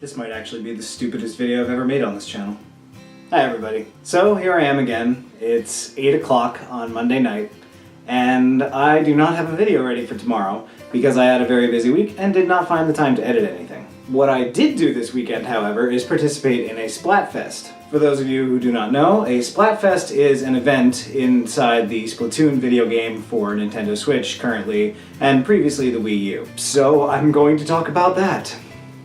This might actually be the stupidest video I've ever made on this channel. Hi everybody. So here I am again. It's 8 o'clock on Monday night, and I do not have a video ready for tomorrow because I had a very busy week and did not find the time to edit anything. What I did do this weekend, however, is participate in a Splatfest. For those of you who do not know, a Splatfest is an event inside the Splatoon video game for Nintendo Switch currently, and previously the Wii U. So I'm going to talk about that.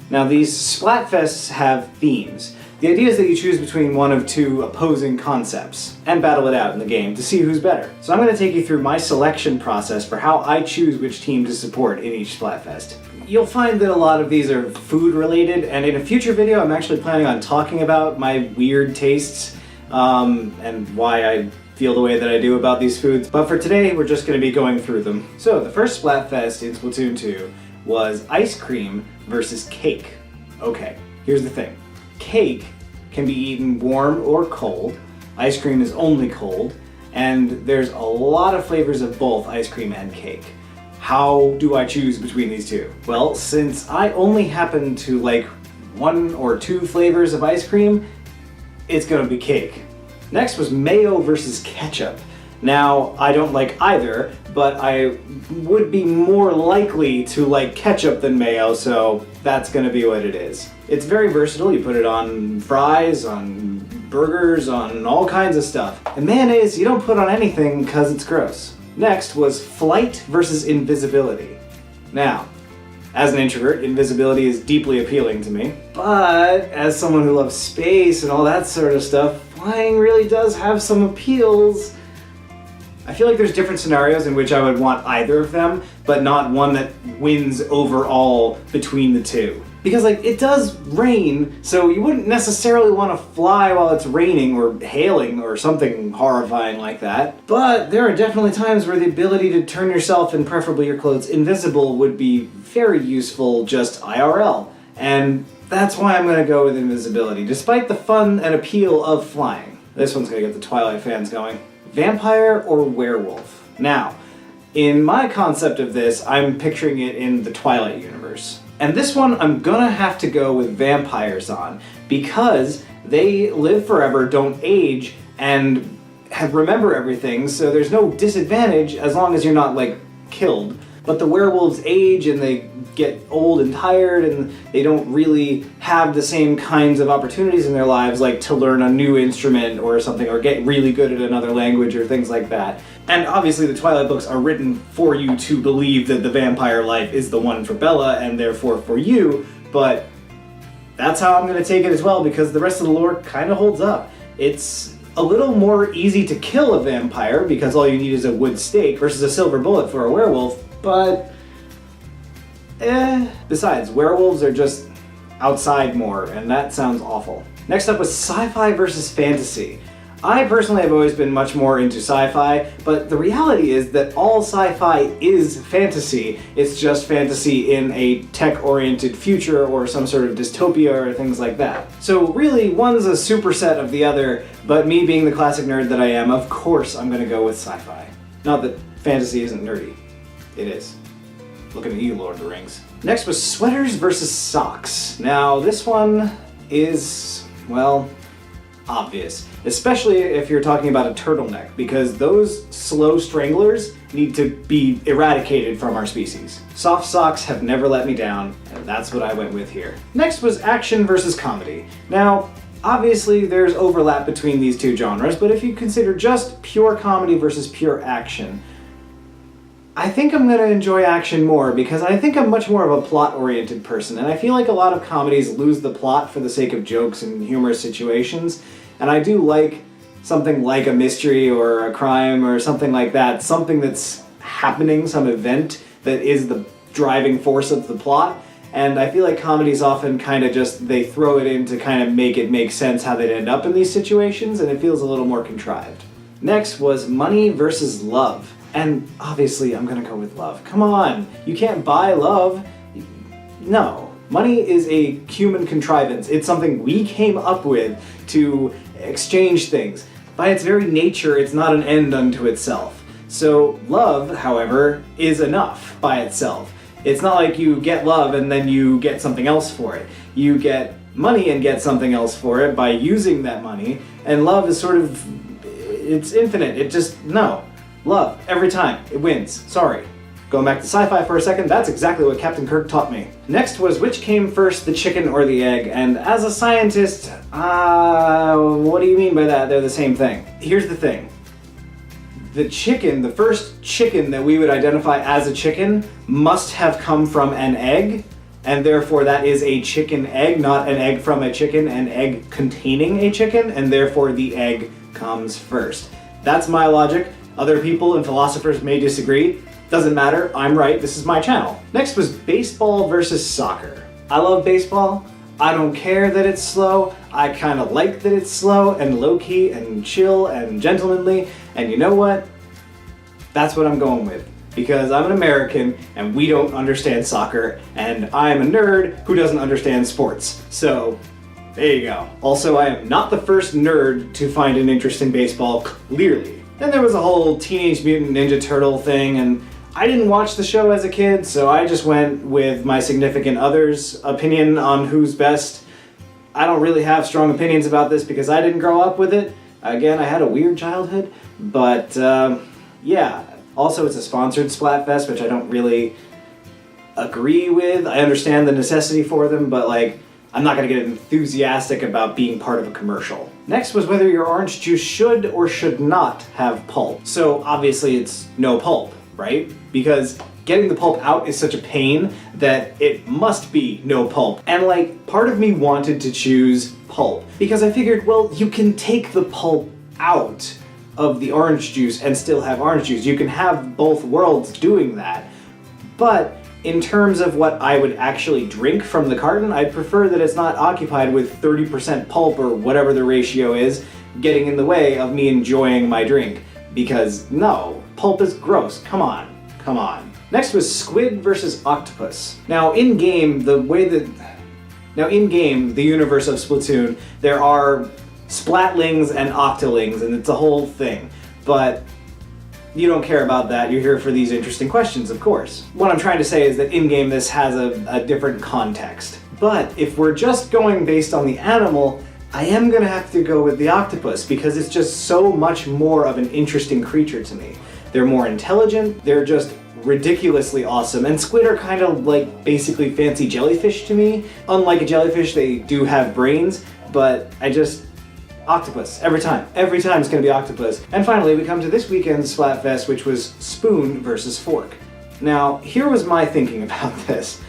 Now, these Splatfests have themes. The idea is that you choose between one of two opposing concepts and battle it out in the game to see who's better. So I'm going to take you through my selection process for how I choose which team to support in each Splatfest. You'll find that a lot of these are food related, and in a future video I'm actually planning on talking about my weird tastes and why I feel the way that I do about these foods. But for today, we're just going to be going through them. So the first Splatfest in Splatoon 2 was ice cream versus cake. Okay, here's the thing. Cake can be eaten warm or cold. Ice cream is only cold, and there's a lot of flavors of both ice cream and cake. How do I choose between these two? Well, since I only happen to like one or two flavors of ice cream, it's gonna be cake. Next was mayo versus ketchup. Now, I don't like either, but I would be more likely to like ketchup than mayo, so that's gonna be what it is. It's very versatile. You put it on fries, on burgers, on all kinds of stuff. And mayonnaise, you don't put on anything because it's gross. Next was flight versus invisibility. Now, as an introvert, invisibility is deeply appealing to me, but as someone who loves space and all that sort of stuff, flying really does have some appeals. I feel like there's different scenarios in which I would want either of them, but not one that wins overall between the two. Because like, it does rain, so you wouldn't necessarily want to fly while it's raining or hailing or something horrifying like that. But there are definitely times where the ability to turn yourself and preferably your clothes invisible would be very useful just IRL. And that's why I'm going to go with invisibility, despite the fun and appeal of flying. This one's going to get the Twilight fans going. Vampire or werewolf? Now, in my concept of this, I'm picturing it in the Twilight universe. And this one I'm gonna have to go with vampires because they live forever, don't age, and remember everything, so there's no disadvantage as long as you're not, like, killed. But the werewolves age and they get old and tired and they don't really have the same kinds of opportunities in their lives, like to learn a new instrument or something, or get really good at another language or things like that. And obviously the Twilight books are written for you to believe that the vampire life is the one for Bella and therefore for you, but that's how I'm going to take it as well because the rest of the lore kind of holds up. It's a little more easy to kill a vampire because all you need is a wood stake versus a silver bullet for a werewolf, but besides, werewolves are just outside more, and that sounds awful. Next up was sci-fi versus fantasy. I personally have always been much more into sci-fi, but the reality is that all sci-fi is fantasy. It's just fantasy in a tech-oriented future or some sort of dystopia or things like that. So really, one's a superset of the other, but me being the classic nerd that I am, of course I'm gonna go with sci-fi. Not that fantasy isn't nerdy. It is. Looking at you, Lord of the Rings. Next was sweaters versus socks. Now, this one is, well, obvious. Especially if you're talking about a turtleneck, because those slow stranglers need to be eradicated from our species. Soft socks have never let me down, and that's what I went with here. Next was action versus comedy. Now, obviously there's overlap between these two genres, but if you consider just pure comedy versus pure action, I think I'm going to enjoy action more because I think I'm much more of a plot-oriented person, and I feel like a lot of comedies lose the plot for the sake of jokes and humorous situations, and I do like something like a mystery or a crime or something like that, something that's happening, some event that is the driving force of the plot, and I feel like comedies often kind of just, they throw it in to kind of make it make sense how they'd end up in these situations, and it feels a little more contrived. Next was money versus love. And obviously, I'm gonna go with love. Come on, you can't buy love. No, money is a human contrivance. It's something we came up with to exchange things. By its very nature, it's not an end unto itself. So love, however, is enough by itself. It's not like you get love and then you get something else for it. you get money and get something else for it by using that money, and love is sort of, it's infinite. It just, no. Love, every time, it wins. Sorry. Going back to sci-fi for a second, that's exactly what Captain Kirk taught me. Next was which came first, the chicken or the egg? And as a scientist, what do you mean by that? They're the same thing. Here's the thing. The chicken, the first chicken that we would identify as a chicken, must have come from an egg, and therefore that is a chicken egg, not an egg from a chicken, an egg containing a chicken, and therefore the egg comes first. That's my logic. Other people and philosophers may disagree. Doesn't matter, I'm right, this is my channel. Next was baseball versus soccer. I love baseball. I don't care that it's slow. I kind of like that it's slow and low-key and chill and gentlemanly. And you know what? That's what I'm going with. Because I'm an American and we don't understand soccer, and I'm a nerd who doesn't understand sports. So, there you go. Also, I am not the first nerd to find an interest in baseball, clearly. Then there was a whole Teenage Mutant Ninja Turtle thing, and I didn't watch the show as a kid, so I just went with my significant other's opinion on who's best. I don't really have strong opinions about this because I didn't grow up with it. Again, I had a weird childhood, but yeah. Also, it's a sponsored Splatfest, which I don't really agree with. I understand the necessity for them, but like, I'm not gonna get enthusiastic about being part of a commercial. Next was whether your orange juice should or should not have pulp. So obviously it's no pulp, right? Because getting the pulp out is such a pain that it must be no pulp. And like, part of me wanted to choose pulp because I figured, well, you can take the pulp out of the orange juice and still have orange juice. You can have both worlds doing that. But in terms of what I would actually drink from the carton, I'd prefer that it's not occupied with 30% pulp or whatever the ratio is getting in the way of me enjoying my drink. Because no, pulp is gross. Come on, come on. Next was squid versus octopus. Now in-game, the universe of Splatoon, there are splatlings and octolings, and it's a whole thing. But you don't care about that, you're here for these interesting questions, of course. What I'm trying to say is that in-game this has a different context. But if we're just going based on the animal, I am gonna have to go with the octopus because it's just so much more of an interesting creature to me. They're more intelligent, they're just ridiculously awesome, and squid are kind of like basically fancy jellyfish to me. Unlike a jellyfish, they do have brains, but octopus, every time it's gonna be octopus. And finally, we come to this weekend's Splatfest, which was spoon versus fork. Now, here was my thinking about this.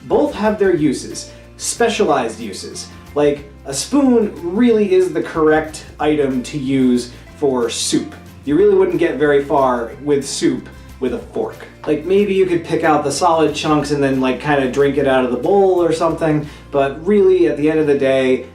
Both have their uses, specialized uses. Like, a spoon really is the correct item to use for soup. You really wouldn't get very far with soup with a fork. Like, maybe you could pick out the solid chunks and then like kind of drink it out of the bowl or something, but really at the end of the day,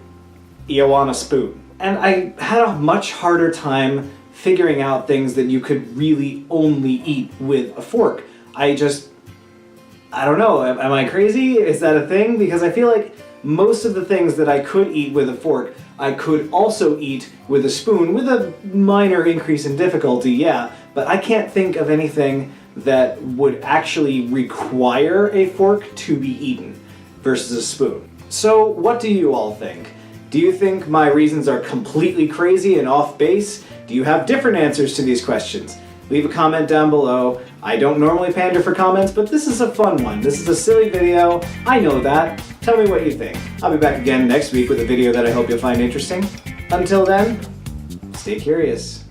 you want a spoon. And I had a much harder time figuring out things that you could really only eat with a fork. I don't know, am I crazy? Is that a thing? Because I feel like most of the things that I could eat with a fork, I could also eat with a spoon, with a minor increase in difficulty, yeah, but I can't think of anything that would actually require a fork to be eaten versus a spoon. So what do you all think? Do you think my reasons are completely crazy and off base? Do you have different answers to these questions? Leave a comment down below. I don't normally pander for comments, but this is a fun one. This is a silly video. I know that. Tell me what you think. I'll be back again next week with a video that I hope you'll find interesting. Until then, stay curious.